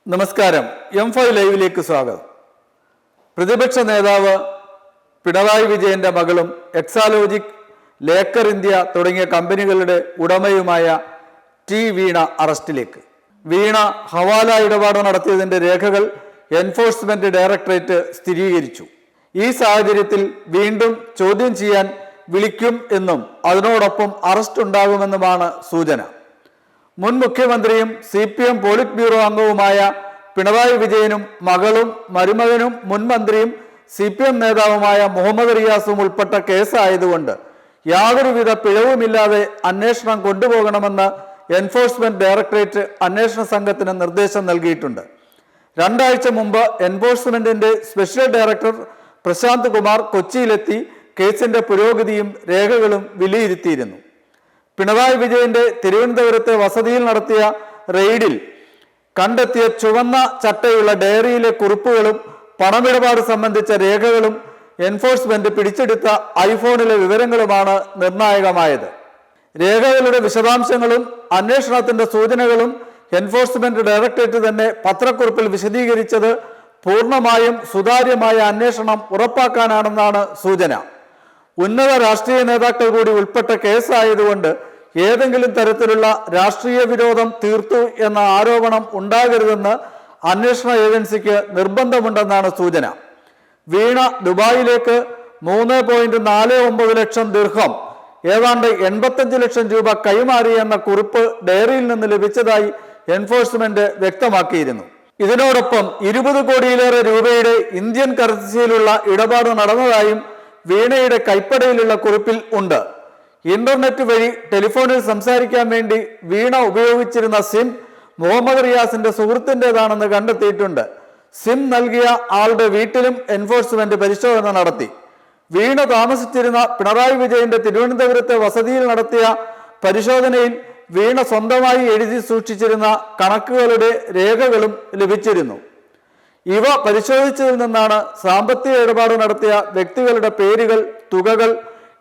നമസ്കാരം. M5 ലൈവിലേക്ക് സ്വാഗതം. പ്രതിപക്ഷ നേതാവ് പിണറായി വിജയന്റെ മകളും എക്സാലോജിക്, ലേക്കർ ഇന്ത്യ തുടങ്ങിയ കമ്പനികളുടെ ഉടമയുമായ ടി വീണ അറസ്റ്റിലേക്ക്. വീണ ഹവാല ഇടപാട് നടത്തിയതിന്റെ രേഖകൾ എൻഫോഴ്സ്മെന്റ് ഡയറക്ടറേറ്റ് സ്ഥിരീകരിച്ചു. ഈ സാഹചര്യത്തിൽ വീണ്ടും ചോദ്യം ചെയ്യാൻ വിളിക്കും എന്നും അതിനോടൊപ്പം അറസ്റ്റ് ഉണ്ടാകുമെന്നുമാണ് സൂചന. മുൻ മുഖ്യമന്ത്രിയും CPM പോളിറ്റ് ബ്യൂറോ അംഗവുമായ പിണറായി വിജയനും മകളും മരുമകനും മുൻ മന്ത്രിയും CPM നേതാവുമായ മുഹമ്മദ് റിയാസും ഉൾപ്പെട്ട കേസായതുകൊണ്ട് യാതൊരുവിധ പിഴവുമില്ലാതെ അന്വേഷണം കൊണ്ടുപോകണമെന്ന് എൻഫോഴ്സ്മെന്റ് ഡയറക്ടറേറ്റ് അന്വേഷണ സംഘത്തിന് നിർദ്ദേശം നൽകിയിട്ടുണ്ട്. 2 ആഴ്ച മുമ്പ് എൻഫോഴ്സ്മെന്റിന്റെ സ്പെഷ്യൽ ഡയറക്ടർ പ്രശാന്ത് കുമാർ കൊച്ചിയിലെത്തി കേസിന്റെ പുരോഗതിയും രേഖകളും വിലയിരുത്തിയിരുന്നു. പിണറായി വിജയന്റെ തിരുവനന്തപുരത്തെ വസതിയിൽ നടത്തിയ റെയ്ഡിൽ കണ്ടെത്തിയ ചുവന്ന ചട്ടയുള്ള ഡയറിയിലെ കുറിപ്പുകളും പണമിടപാട് സംബന്ധിച്ച രേഖകളും എൻഫോഴ്സ്മെന്റ് പിടിച്ചെടുത്ത ഐഫോണിലെ വിവരങ്ങളുമാണ് നിർണായകമായത്. രേഖകളുടെ വിശദാംശങ്ങളും അന്വേഷണത്തിന്റെ സൂചനകളും എൻഫോഴ്സ്മെന്റ് ഡയറക്ടറേറ്റ് തന്നെ പത്രക്കുറിപ്പിൽ വിശദീകരിച്ചത് പൂർണ്ണമായും സുതാര്യമായ അന്വേഷണം ഉറപ്പാക്കാനാണെന്നാണ് സൂചന. ഉന്നത രാഷ്ട്രീയ നേതാക്കൾ കൂടി ഉൾപ്പെട്ട കേസായതുകൊണ്ട് ഏതെങ്കിലും തരത്തിലുള്ള രാഷ്ട്രീയ വിരോധം തീർത്തു എന്ന ആരോപണം ഉണ്ടാകരുതെന്ന് അന്വേഷണ ഏജൻസിക്ക് നിർബന്ധമുണ്ടെന്നാണ് സൂചന. വീണ ദുബായിലേക്ക് 3.49 ലക്ഷം ദിർഹം, ഏതാണ്ട് 85 ലക്ഷം രൂപ കൈമാറിയെന്ന കുറിപ്പ് ഡയറിയിൽ നിന്ന് ലഭിച്ചതായി എൻഫോഴ്സ്മെന്റ് വ്യക്തമാക്കിയിരുന്നു. ഇതിനോടൊപ്പം 20 കോടിയിലേറെ രൂപയുടെ ഇന്ത്യൻ കറൻസിയിലുള്ള ഇടപാട് നടന്നതായും വീണയുടെ കൈപ്പടയിലുള്ള കുറിപ്പിൽ ഉണ്ട്. ഇന്റർനെറ്റ് വഴി ടെലിഫോണിൽ സംസാരിക്കാൻ വേണ്ടി വീണ ഉപയോഗിച്ചിരുന്ന സിം മുഹമ്മദ് റിയാസിന്റെ സുഹൃത്തിൻ്റെതാണെന്ന് കണ്ടെത്തിയിട്ടുണ്ട്. സിം നൽകിയ ആളുടെ വീട്ടിലും എൻഫോഴ്സ്മെന്റ് പരിശോധന നടത്തി. വീണ താമസിച്ചിരുന്ന പിണറായി വിജയന്റെ തിരുവനന്തപുരത്തെ വസതിയിൽ നടത്തിയ പരിശോധനയിൽ വീണ സ്വന്തമായി എഴുതി സൂക്ഷിച്ചിരുന്ന കണക്കുകളുടെ രേഖകളും ലഭിച്ചിരുന്നു. ഇവ പരിശോധിച്ചതിൽ നിന്നാണ് സാമ്പത്തിക ഇടപാട് നടത്തിയ വ്യക്തികളുടെ പേരുകൾ, തുകകൾ,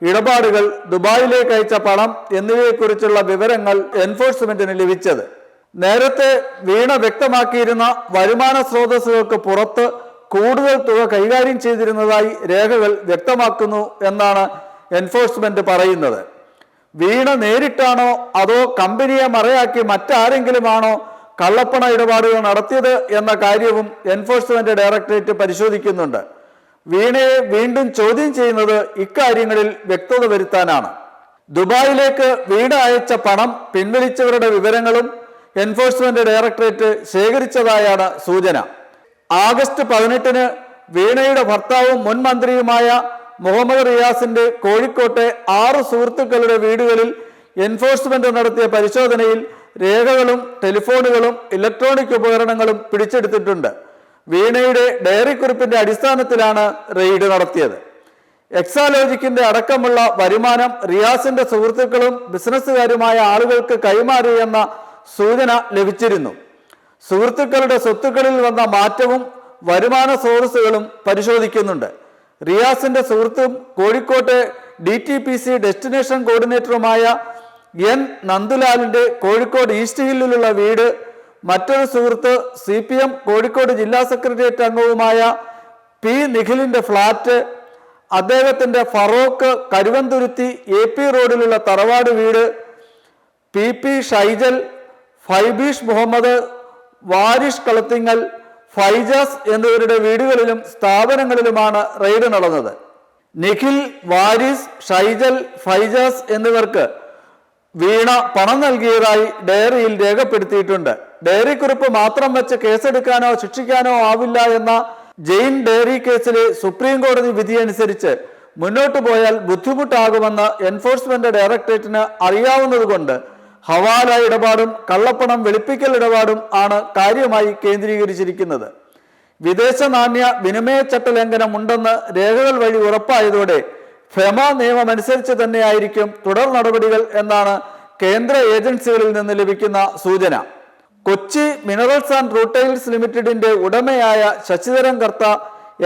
ഇടപാടുകൾ, ദുബായിലേക്ക് അയച്ച പണം എന്നിവയെക്കുറിച്ചുള്ള വിവരങ്ങൾ എൻഫോഴ്സ്മെന്റിന് ലഭിച്ചത്. നേരത്തെ വീണ വ്യക്തമാക്കിയിരുന്ന വരുമാന സ്രോതസ്സുകൾക്ക് പുറത്ത് കൂടുതൽ തുക കൈകാര്യം ചെയ്തിരുന്നതായി രേഖകൾ വ്യക്തമാക്കുന്നു എന്നാണ് എൻഫോഴ്സ്മെന്റ് പറയുന്നത്. വീണ നേരിട്ടാണോ അതോ കമ്പനിയെ മറയാക്കി മറ്റാരെങ്കിലുമാണോ കള്ളപ്പണ ഇടപാടുകൾ നടത്തിയത് എന്ന കാര്യവും എൻഫോഴ്സ്മെന്റ് ഡയറക്ടറേറ്റ് പരിശോധിക്കുന്നുണ്ട്. വീണയെ വീണ്ടും ചോദ്യം ചെയ്യുന്നത് ഇക്കാര്യങ്ങളിൽ വ്യക്തത വരുത്താനാണ്. ദുബായിലേക്ക് വീണ അയച്ച പണം പിൻവലിച്ചവരുടെ വിവരങ്ങളും എൻഫോഴ്സ്മെന്റ് ഡയറക്ടറേറ്റ് ശേഖരിച്ചതായാണ് സൂചന. ആഗസ്റ്റ് 18-ന് വീണയുടെ ഭർത്താവും മുൻ മന്ത്രിയുമായ മുഹമ്മദ് റിയാസിന്റെ കോഴിക്കോട്ടെ 6 സുഹൃത്തുക്കളുടെ വീടുകളിൽ എൻഫോഴ്സ്മെന്റ് നടത്തിയ പരിശോധനയിൽ രേഖകളും ടെലിഫോണുകളും ഇലക്ട്രോണിക് ഉപകരണങ്ങളും പിടിച്ചെടുത്തിട്ടുണ്ട്. വീണയുടെ ഡയറി കുറിപ്പിന്റെ അടിസ്ഥാനത്തിലാണ് റെയ്ഡ് നടത്തിയത്. എക്സാലോജിക്കിന്റെ അടക്കമുള്ള വരുമാനം റിയാസിന്റെ സുഹൃത്തുക്കളും ബിസിനസ്സുകാരുമായ ആളുകൾക്ക് കൈമാറിയെന്ന സൂചന ലഭിച്ചിരുന്നു. സുഹൃത്തുക്കളുടെ സ്വത്തുക്കളിൽ വന്ന മാറ്റവും വരുമാന സ്രോതസ്സുകളും പരിശോധിക്കുന്നുണ്ട്. റിയാസിന്റെ സുഹൃത്തും കോഴിക്കോട്ടെ DTPC ഡെസ്റ്റിനേഷൻ കോർഡിനേറ്ററുമായ N നന്ദുലാലിന്റെ കോഴിക്കോട് ഈസ്റ്റ് ഹില്ലിലുള്ള വീട്, മറ്റൊരു സുഹൃത്ത് CPM കോഴിക്കോട് ജില്ലാ സെക്രട്ടേറിയറ്റ് അംഗവുമായ P നിഖിലിന്റെ ഫ്ളാറ്റ്, അദ്ദേഹത്തിന്റെ ഫറോക്ക് കരുവന്തുരുത്തി AP റോഡിലുള്ള തറവാട് വീട്, PP ഷൈജൽ, ഫൈബീഷ് മുഹമ്മദ്, വാരിഷ് കളത്തിങ്ങൽ, ഫൈജാസ് എന്നിവരുടെ വീടുകളിലും സ്ഥാപനങ്ങളിലുമാണ് റെയ്ഡ് നടന്നത്. നിഖിൽ, വാരിസ്, ഷൈജൽ, ഫൈജാസ് എന്നിവർക്ക് വീണ പണം നൽകിയതായി ഡയറിയിൽ രേഖപ്പെടുത്തിയിട്ടുണ്ട്. ഡയറി കുറിപ്പ് മാത്രം വെച്ച് കേസെടുക്കാനോ ശിക്ഷിക്കാനോ ആവില്ല എന്ന ജെയിൻ ഡയറി കേസിലെ സുപ്രീം കോടതി വിധിയനുസരിച്ച് മുന്നോട്ടു പോയാൽ ബുദ്ധിമുട്ടാകുമെന്ന് എൻഫോഴ്സ്മെന്റ് ഡയറക്ടറേറ്റിന് അറിയാവുന്നതുകൊണ്ട് ഹവാല ഇടപാടും കള്ളപ്പണം വെളുപ്പിക്കൽ ഇടപാടും ആണ് കാര്യമായി കേന്ദ്രീകരിച്ചിരിക്കുന്നത്. വിദേശ നാണ്യ വിനിമയ ചട്ട ലംഘനം ഉണ്ടെന്ന് രേഖകൾ വഴി ഉറപ്പായതോടെ ഫെമ നിയമമനുസരിച്ച് തന്നെയായിരിക്കും തുടർ നടപടികൾ എന്നാണ് കേന്ദ്ര ഏജൻസികളിൽ നിന്ന് ലഭിക്കുന്ന സൂചന. കൊച്ചി മിനറൽസ് ആൻഡ് റൂട്ടൈൽസ് ലിമിറ്റഡിന്റെ ഉടമയായ ശശിധരൻ കർത്ത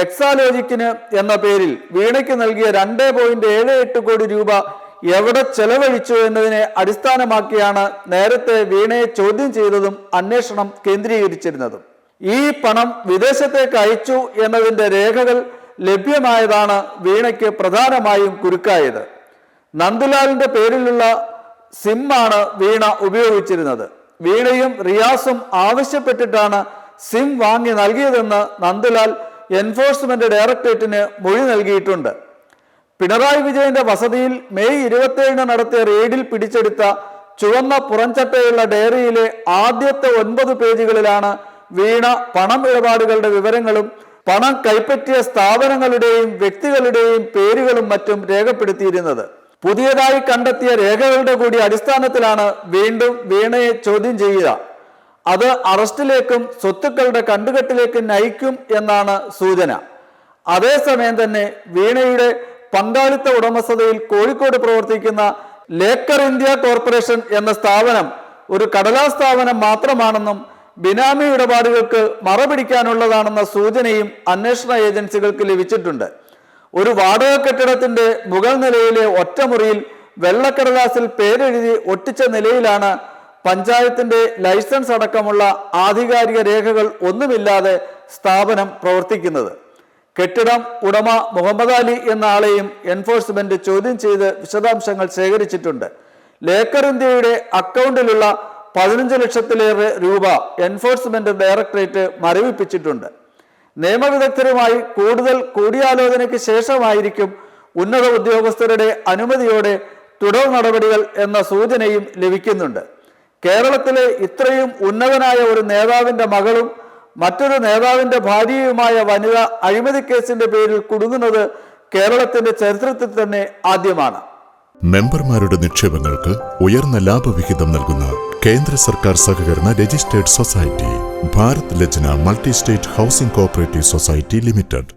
എക്സാലോജിക്കിന് എന്ന പേരിൽ വീണയ്ക്ക് നൽകിയ 2.78 കോടി രൂപ എവിടെ ചെലവഴിച്ചു എന്നതിനെ അടിസ്ഥാനമാക്കിയാണ് നേരത്തെ വീണയെ ചോദ്യം ചെയ്തതും അന്വേഷണം കേന്ദ്രീകരിച്ചിരുന്നതും. ഈ പണം വിദേശത്തേക്ക് അയച്ചു എന്നതിൻ്റെ രേഖകൾ ലഭ്യമായതാണ് വീണയ്ക്ക് പ്രധാനമായും കുരുക്കായത്. നന്ദുലാലിന്റെ പേരിലുള്ള സിമ്മാണ് വീണ ഉപയോഗിച്ചിരുന്നത്. വീണയും റിയാസും ആവശ്യപ്പെട്ടിട്ടാണ് സിം വാങ്ങി നൽകിയതെന്ന് നന്ദുലാൽ എൻഫോഴ്സ്മെന്റ് ഡയറക്ടറേറ്റിന് മൊഴി നൽകിയിട്ടുണ്ട്. പിണറായി വിജയന്റെ വസതിയിൽ മെയ് 27 നടത്തിയ റെയ്ഡിൽ പിടിച്ചെടുത്ത ചുവന്ന പുറംചട്ടയുള്ള ഡയറിയിലെ ആദ്യത്തെ 9 പേജുകളിലാണ് വീണ പണം ഇടപാടുകളുടെ വിവരങ്ങളും പണം കൈപ്പറ്റിയ സ്ഥാപനങ്ങളുടെയും വ്യക്തികളുടെയും പേരുകളും മറ്റും രേഖപ്പെടുത്തിയിരുന്നത്. പുതിയതായി കണ്ടെത്തിയ രേഖകളുടെ കൂടി അടിസ്ഥാനത്തിലാണ് വീണ്ടും വീണയെ ചോദ്യം ചെയ്യുക. അത് അറസ്റ്റിലേക്കും സ്വത്തുക്കളുടെ കണ്ടുകെട്ടിലേക്കും നയിക്കും എന്നാണ് സൂചന. അതേസമയം തന്നെ വീണയുടെ പങ്കാളിത്ത ഉടമസ്ഥതയിൽ കോഴിക്കോട് പ്രവർത്തിക്കുന്ന ലേക്കർ ഇന്ത്യ കോർപ്പറേഷൻ എന്ന സ്ഥാപനം ഒരു കടലാസ് സ്ഥാപനം മാത്രമാണെന്നും ബിനാമി ഇടപാടുകൾക്ക് മറപിടിക്കാനുള്ളതാണെന്ന സൂചനയും അന്വേഷണ ഏജൻസികൾക്ക് ലഭിച്ചിട്ടുണ്ട്. ഒരു വാടക കെട്ടിടത്തിന്റെ മുകൾ നിലയിലെ ഒറ്റമുറിയിൽ വെള്ളക്കടലാസിൽ പേരെഴുതി ഒട്ടിച്ച നിലയിലാണ് പഞ്ചായത്തിന്റെ ലൈസൻസ് അടക്കമുള്ള ആധികാരിക രേഖകൾ ഒന്നുമില്ലാതെ സ്ഥാപനം പ്രവർത്തിക്കുന്നത്. കെട്ടിടം ഉടമ മുഹമ്മദ് അലി എന്ന ആളെയും എൻഫോഴ്സ്മെന്റ് ചോദ്യം ചെയ്ത് വിശദാംശങ്ങൾ ശേഖരിച്ചിട്ടുണ്ട്. ലേക്കർ ഇന്ത്യയുടെ അക്കൗണ്ടിലുള്ള 15 ലക്ഷത്തിലേറെ രൂപ എൻഫോഴ്സ്മെന്റ് ഡയറക്ടറേറ്റ് മരവിപ്പിച്ചിട്ടുണ്ട്. നിയമവിദഗ്ധരുമായി കൂടുതൽ കൂടിയാലോചനയ്ക്ക് ശേഷമായിരിക്കും ഉന്നത ഉദ്യോഗസ്ഥരുടെ അനുമതിയോടെ തുടർ നടപടികൾ എന്ന സൂചനയും ലഭിക്കുന്നുണ്ട്. കേരളത്തിലെ ഇത്രയും ഉന്നതനായ ഒരു നേതാവിന്റെ മകളും മറ്റൊരു നേതാവിന്റെ ഭാര്യയുമായ വനിത അഴിമതി കേസിന്റെ പേരിൽ കുടുങ്ങുന്നത് കേരളത്തിന്റെ ചരിത്രത്തിൽ തന്നെ ആദ്യമാണ്. മെമ്പർമാരുടെ നിക്ഷേപങ്ങൾക്ക് ഉയർന്ന ലാഭവിഹിതം നൽകുന്ന കേന്ദ്ര സർക്കാർ സഹകരണ registered society Bharat Lajna multi state housing cooperative society limited.